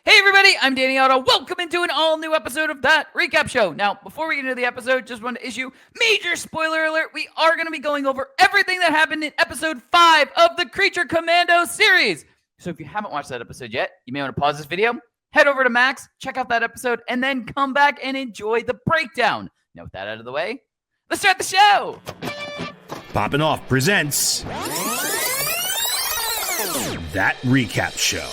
Hey everybody, I'm Danny Otto. Welcome into an all-new episode of That Recap Show. Now, before we get into the episode, just want to issue major spoiler alert. We are going to be going over everything that happened in episode 5 of the Creature Commandos series. So if you haven't watched that episode yet, you may want to pause this video, head over to Max, check out that episode, and then come back and enjoy the breakdown. Now, with that out of the way, let's start the show. Poppin' Off presents That Recap Show.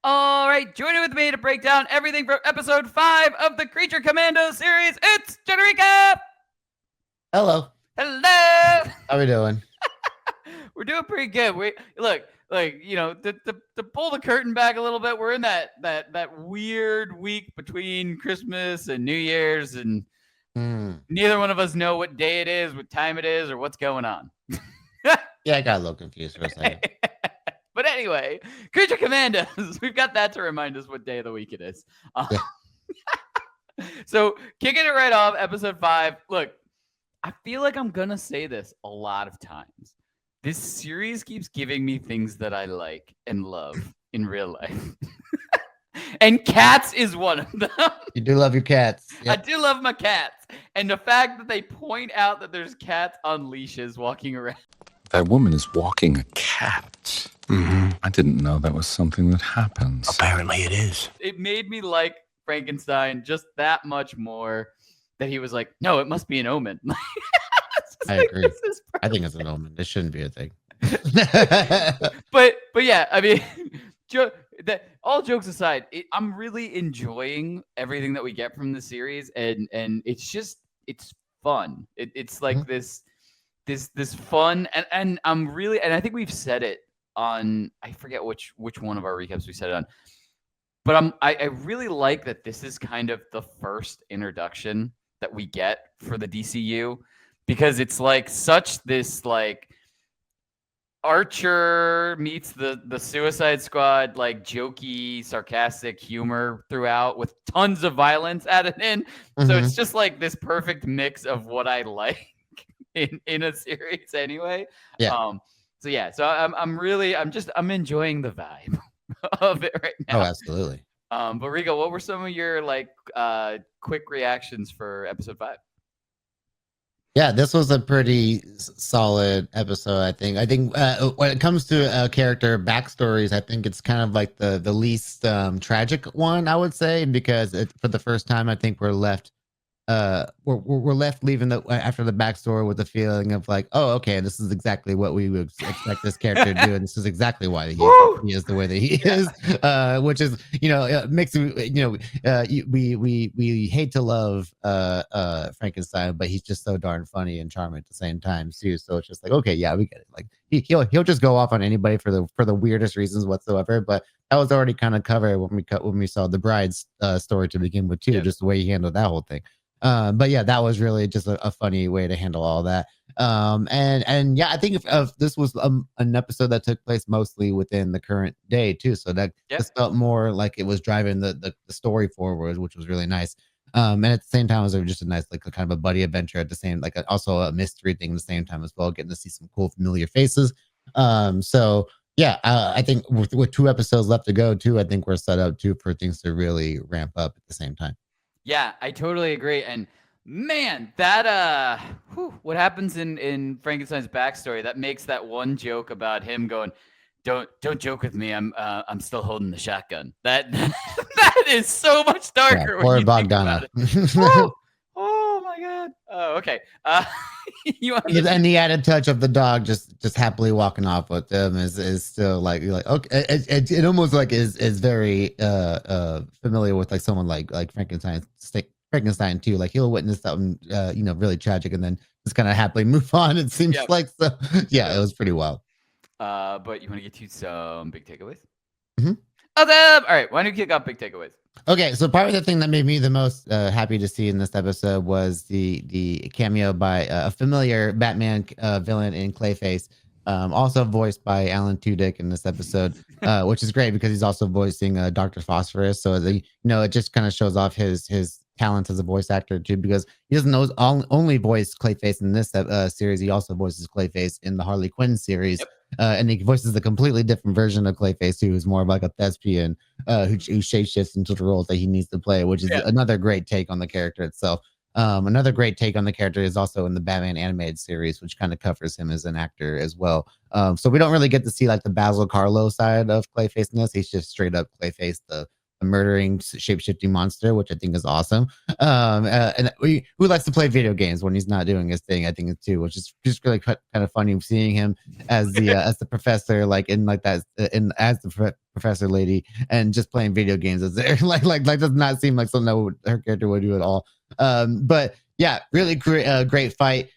All right, joining with me to break down everything from episode 5 of the Creature Commandos series, it's Jon Jon Rico. Hello. Hello. How we doing? We're doing pretty good. We look, like, you know, to pull the curtain back a little bit, we're in that weird week between Christmas and New Year's, and neither one of us know what day it is, what time it is, or what's going on. Yeah, I got a little confused for a second. But anyway, Creature Commandos, we've got that to remind us what day of the week it is. So, kicking it right off, episode 5. Look, I feel like I'm going to say this a lot of times. This series keeps giving me things that I like and love in real life. And cats is one of them. You do love your cats. Yep. I do love my cats. And the fact that they point out that there's cats on leashes walking around. That woman is walking a cat. Mm-hmm. I didn't know that was something that happens. Apparently it is. It made me like Frankenstein just that much more, that he was like, no, it must be an omen. I agree. I think it's an omen. This shouldn't be a thing. but yeah, I mean, all jokes aside, I'm really enjoying everything that we get from the series, and it's fun. It's like this fun, and I'm really, and I think we've said it on, I forget which one of our recaps we said it on, but I really like that this is kind of the first introduction that we get for the DCU, because it's like such this like Archer meets the Suicide Squad, like jokey, sarcastic humor throughout with tons of violence added in. So it's just like this perfect mix of what I like in a series anyway. Yeah. So I'm enjoying the vibe of it right now. Oh, absolutely. But Rico, what were some of your like quick reactions for episode 5? Yeah, this was a pretty solid episode, I think. When it comes to character backstories, I think it's kind of like the least tragic one, I would say, because for the first time, I think we're left leaving after the backstory with the feeling of like, oh, okay, this is exactly what we would expect this character to do, and this is exactly why he is the way that he is, which is, makes we hate to love Frankenstein, but he's just so darn funny and charming at the same time too. So it's just like, okay, yeah, we get it. Like he'll just go off on anybody for the weirdest reasons whatsoever, but that was already kind of covered when we saw the bride's story to begin with too, just the way he handled that whole thing. But yeah, that was really just a funny way to handle all that. And yeah, I think if this was an episode that took place mostly within the current day too, so that just felt more like it was driving the story forward, which was really nice. And at the same time, it was just a nice, like, a kind of a buddy adventure at the same, like, also a mystery thing at the same time as well, getting to see some cool familiar faces. So yeah, I think with 2 episodes left to go too, I think we're set up too for things to really ramp up at the same time. Yeah, I totally agree. And man, that what happens in Frankenstein's backstory, that makes that one joke about him going, Don't joke with me. I'm still holding the shotgun. That is so much darker. Yeah, poor Bogdana. Oh my god. Oh, okay. And the added touch of the dog just happily walking off with them is still like, you're like, okay, it almost like is very familiar with like someone like Frankenstein too. Like he'll witness something really tragic and then just kind of happily move on. It seems like, so yeah, it was pretty wild. But you want to get to some big takeaways? Mhm. All right. Why don't you kick off big takeaways? Okay, so part of the thing that made me the most happy to see in this episode was the cameo by a familiar Batman villain in Clayface, also voiced by Alan Tudyk in this episode, which is great because he's also voicing Dr. Phosphorus. So it just kind of shows off his talents as a voice actor too, because he doesn't only voice Clayface in this series. He also voices Clayface in the Harley Quinn series. Yep. And he voices a completely different version of Clayface, who's more of like a thespian who shapeshifts into the roles that he needs to play, which is another great take on the character itself. Another great take on the character is also in the Batman animated series, which kind of covers him as an actor as well. So we don't really get to see like the Basil Carlo side of Clayface in this. He's just straight up Clayface, the murdering shape-shifting monster, which I think is awesome. And who likes to play video games when he's not doing his thing, I think too, which is just really kind of funny seeing him as the professor, like in like that as the professor lady, and just playing video games as there like does not seem like something that her character would do at all. But yeah, really great fight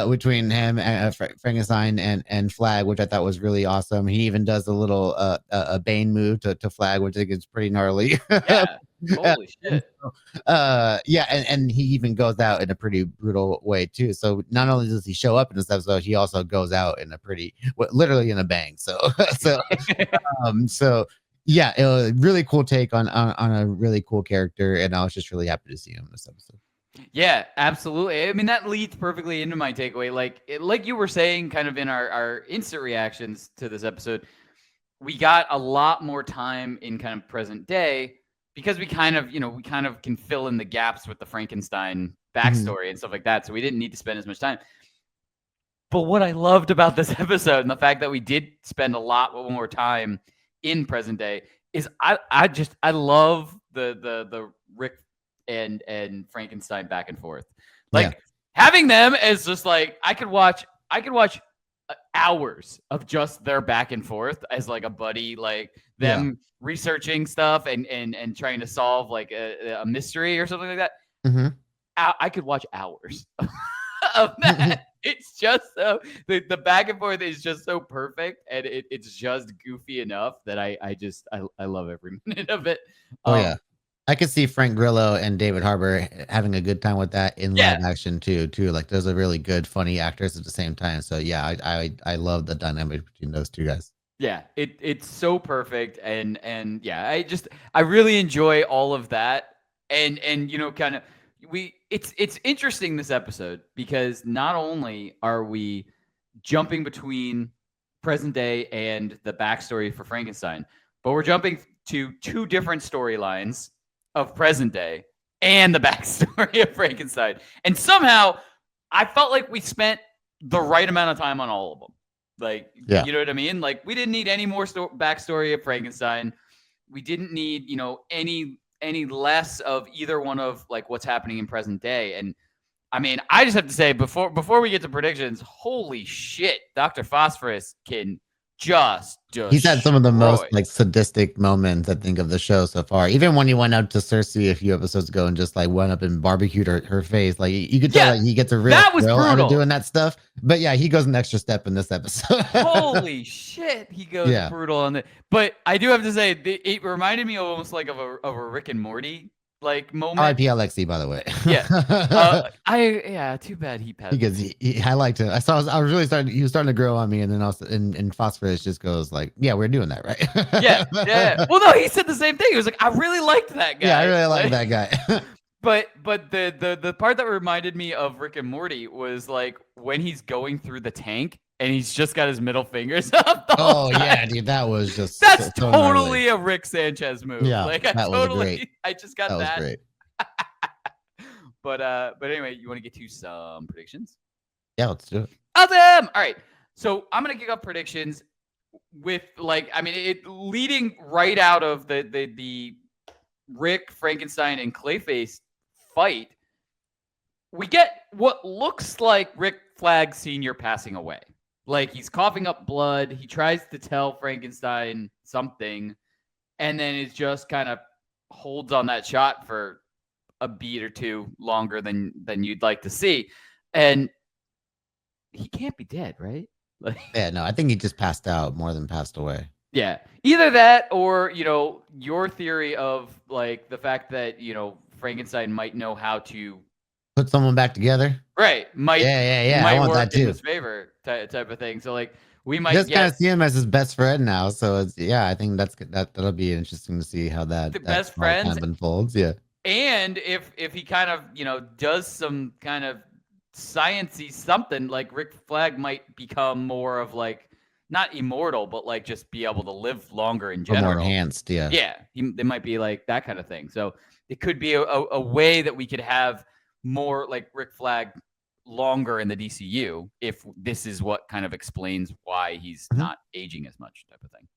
between him and Frankenstein and Flag, which I thought was really awesome. He even does a little a Bane move to Flag, which I think is pretty gnarly. Yeah. Holy shit. Yeah, and he even goes out in a pretty brutal way too. So not only does he show up in this episode, he also goes out in a pretty, literally in a bang. So so yeah, it was a really cool take on a really cool character, and I was just really happy to see him in this episode. Yeah, absolutely. I mean, that leads perfectly into my takeaway. Like you were saying, kind of in our instant reactions to this episode, we got a lot more time in kind of present day because we kind of can fill in the gaps with the Frankenstein backstory and stuff like that. So we didn't need to spend as much time. But what I loved about this episode and the fact that we did spend a lot more time in present day is I love the Rick and Frankenstein back and forth. Like having them as just like I could watch hours of just their back and forth as like a buddy, like them researching stuff and trying to solve like a mystery or something like that. Mm-hmm. I could watch hours of that. It's just so the back and forth is just so perfect, and it's just goofy enough that I love every minute of it. Yeah. I could see Frank Grillo and David Harbour having a good time with that in live action too. Like those are really good, funny actors at the same time. So yeah, I love the dynamic between those two guys. Yeah, it's so perfect, and yeah, I really enjoy all of that, and kind of it's interesting this episode because not only are we jumping between present day and the backstory for Frankenstein, but we're jumping to two different storylines of present day and the backstory of Frankenstein. And somehow I felt like we spent the right amount of time on all of them. Like, you know what I mean? Like we didn't need any more backstory of Frankenstein. We didn't need, any less of either one of like what's happening in present day. And I mean, I just have to say before we get to predictions, holy shit, Dr. Phosphorus can just he's had some of the most like sadistic moments I think of the show so far. Even when he went out to Cersei a few episodes ago and just like went up and barbecued her face, like you could tell like he gets a real thrill out of doing that stuff. But yeah, he goes an extra step in this episode. Holy shit, he goes brutal on it. But I do have to say, it reminded me almost like of a Rick and Morty like moment. R.I.P. Alexi, by the way. Too bad he passed. Because I liked him. I was really starting. He was starting to grow on me, and then also and Phosphorus just goes like, "Yeah, we're doing that, right?" yeah. Well, no, he said the same thing. He was like, "I really liked that guy." Yeah, I really like that guy. But the part that reminded me of Rick and Morty was like when he's going through the tank and he's just got his middle fingers up. Yeah, dude, that was just that's so totally a Rick Sanchez move. Yeah, like that was great. I just got that. Was great. But anyway, you want to get to some predictions? Yeah, let's do it. Awesome. All right. So I'm gonna kick off predictions with it leading right out of the Rick, Frankenstein, and Clayface fight. We get what looks like Rick Flag Sr. passing away. Like he's coughing up blood. He tries to tell Frankenstein something, and then it just kind of holds on that shot for a beat or two longer than you'd like to see. And he can't be dead, right? Like, Yeah, no, I think he just passed out more than passed away. yeah, either that or your theory of like the fact that Frankenstein might know how to Put someone back together. right Yeah. I might want work that in too. his favor type of thing. So like we He might just kind get of see him as his best friend now. So it's I think that'll be interesting to see how the that best all friends. kind of unfolds. Yeah. And if he kind of does some kind of sciencey something, like Rick Flag might become more of like not immortal, but like just be able to live longer in Or more general. enhanced. Yeah. Yeah, they might be like that kind of thing. So it could be a way that we could have more like Rick Flag longer in the DCU if this is what kind of explains why he's not aging as much type of thing.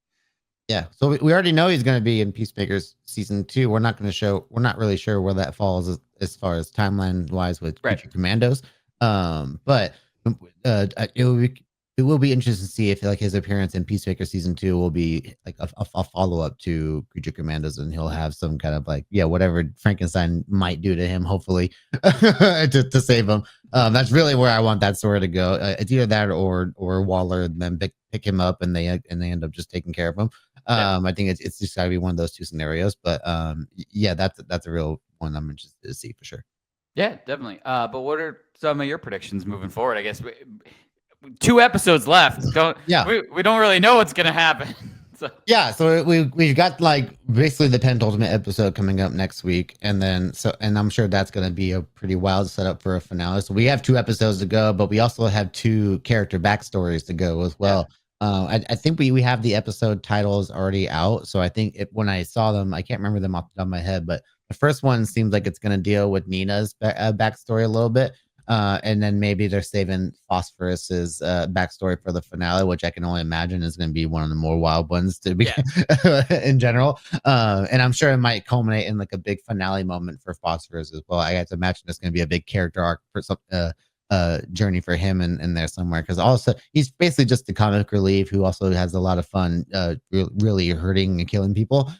Yeah. So we already know he's going to be in Peacemakers season 2. We're not really sure where that falls as far as timeline wise with Creature Commandos. But it will be interesting to see if like his appearance in Peacemaker season 2 will be like a follow up to Creature Commandos, and he'll have some kind of like whatever Frankenstein might do to him, hopefully to save him. That's really where I want that story to go. It's either that or Waller and then pick him up and they end up just taking care of him. I think it's just gotta be one of those two scenarios. But yeah, that's a real one I'm interested to see for sure. Yeah, definitely. But what are some of your predictions moving forward? I guess 2 episodes left. We don't really know what's gonna happen. So we've got like basically the penultimate episode coming up next week, and I'm sure that's going to be a pretty wild setup for a finale. So we have 2 episodes to go, but we also have 2 character backstories to go as well. I think we have the episode titles already out, so I think when I saw them, I can't remember them off the top of my head, but the first one seems like it's going to deal with Nina's backstory a little bit. And then maybe they're saving Phosphorus's backstory for the finale, which I can only imagine is going to be one of the more wild ones to be in general. And I'm sure it might culminate in like a big finale moment for Phosphorus as well. I have to imagine it's going to be a big character arc for some journey for him in there somewhere, because also he's basically just a comic relief who also has a lot of fun really hurting and killing people.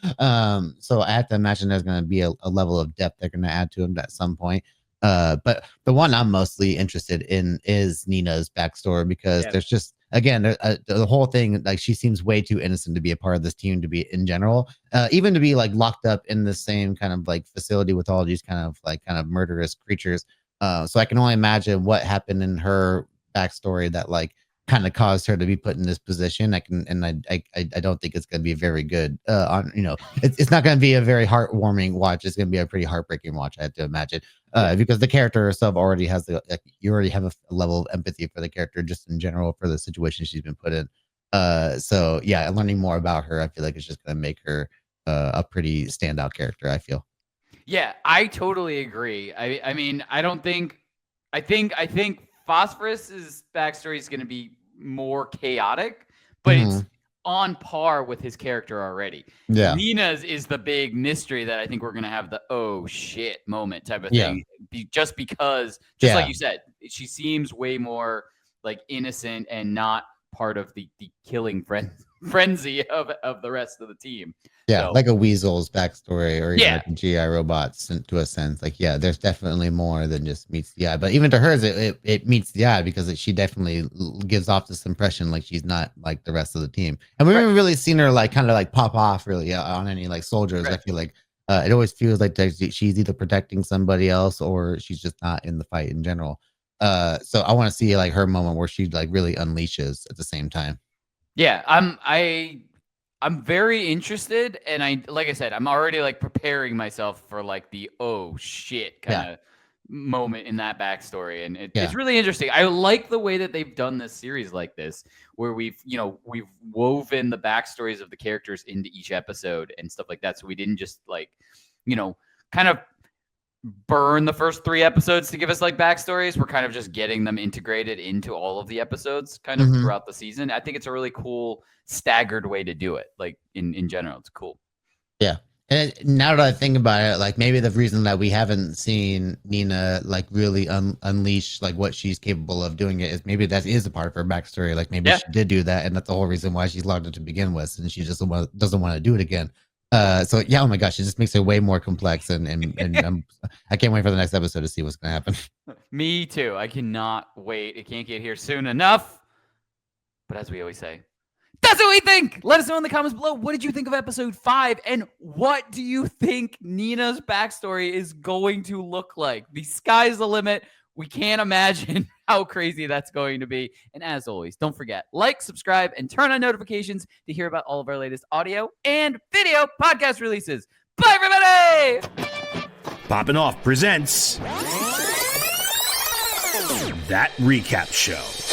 So I have to imagine there's going to be a level of depth they're going to add to him at some point. But the one I'm mostly interested in is Nina's backstory, because there's just again the whole thing, like she seems way too innocent to be a part of this team, to be in general, even to be like locked up in the same kind of like facility with all these kind of murderous creatures. So I can only imagine what happened in her backstory that like kind of caused her to be put in this position. I don't think it's going to be very good. It's not going to be a very heartwarming watch. It's going to be a pretty heartbreaking watch, I have to imagine, because the character herself already has you already have a level of empathy for the character just in general for the situation she's been put in. So yeah, learning more about her, I feel like it's just going to make her a pretty standout character, I feel. Yeah, I totally agree. I mean, I think Phosphorus's backstory is going to be more chaotic, but it's on par with his character already. Yeah. Nina's is the big mystery that I think we're going to have the oh shit moment type of thing. Just because, like you said, she seems way more like innocent and not part of the killing frenzy of the rest of the team. Yeah, so, like a Weasel's backstory, or even like GI robots to a sense. Like, yeah, there's definitely more than just meets the eye. But even to hers, it meets the eye, because she definitely gives off this impression like she's not like the rest of the team. And we haven't really seen her like kind of like pop off really on any like soldiers. I feel like it always feels like she's either protecting somebody else or she's just not in the fight in general. So I want to see like her moment where she like really unleashes at the same time. Yeah, I'm very interested, and like I said, I'm already like preparing myself for like the oh shit kind of moment in that backstory, and it's really interesting. I like the way that they've done this series like this, where we've woven the backstories of the characters into each episode and stuff like that, so we didn't just like kind of burn the first 3 episodes to give us like backstories. We're kind of just getting them integrated into all of the episodes kind of throughout the season. I think it's a really cool staggered way to do it. Like in general, it's cool. Yeah. And now that I think about it, like maybe the reason that we haven't seen Nina like really unleash like what she's capable of doing it is maybe that is a part of her backstory. Like maybe she did do that, and that's the whole reason why she's logged in to begin with, and she just doesn't want to do it again. So yeah, oh my gosh, it just makes it way more complex, and I can't wait for the next episode to see what's gonna happen. Me too. I cannot wait. It can't get here soon enough. But as we always say, that's what we think. Let us know in the comments below. What did you think of episode 5? And what do you think Nina's backstory is going to look like? The sky's the limit. We can't imagine how crazy that's going to be. And as always, don't forget, like, subscribe, and turn on notifications to hear about all of our latest audio and video podcast releases. Bye, everybody! Popping Off presents That Recap Show.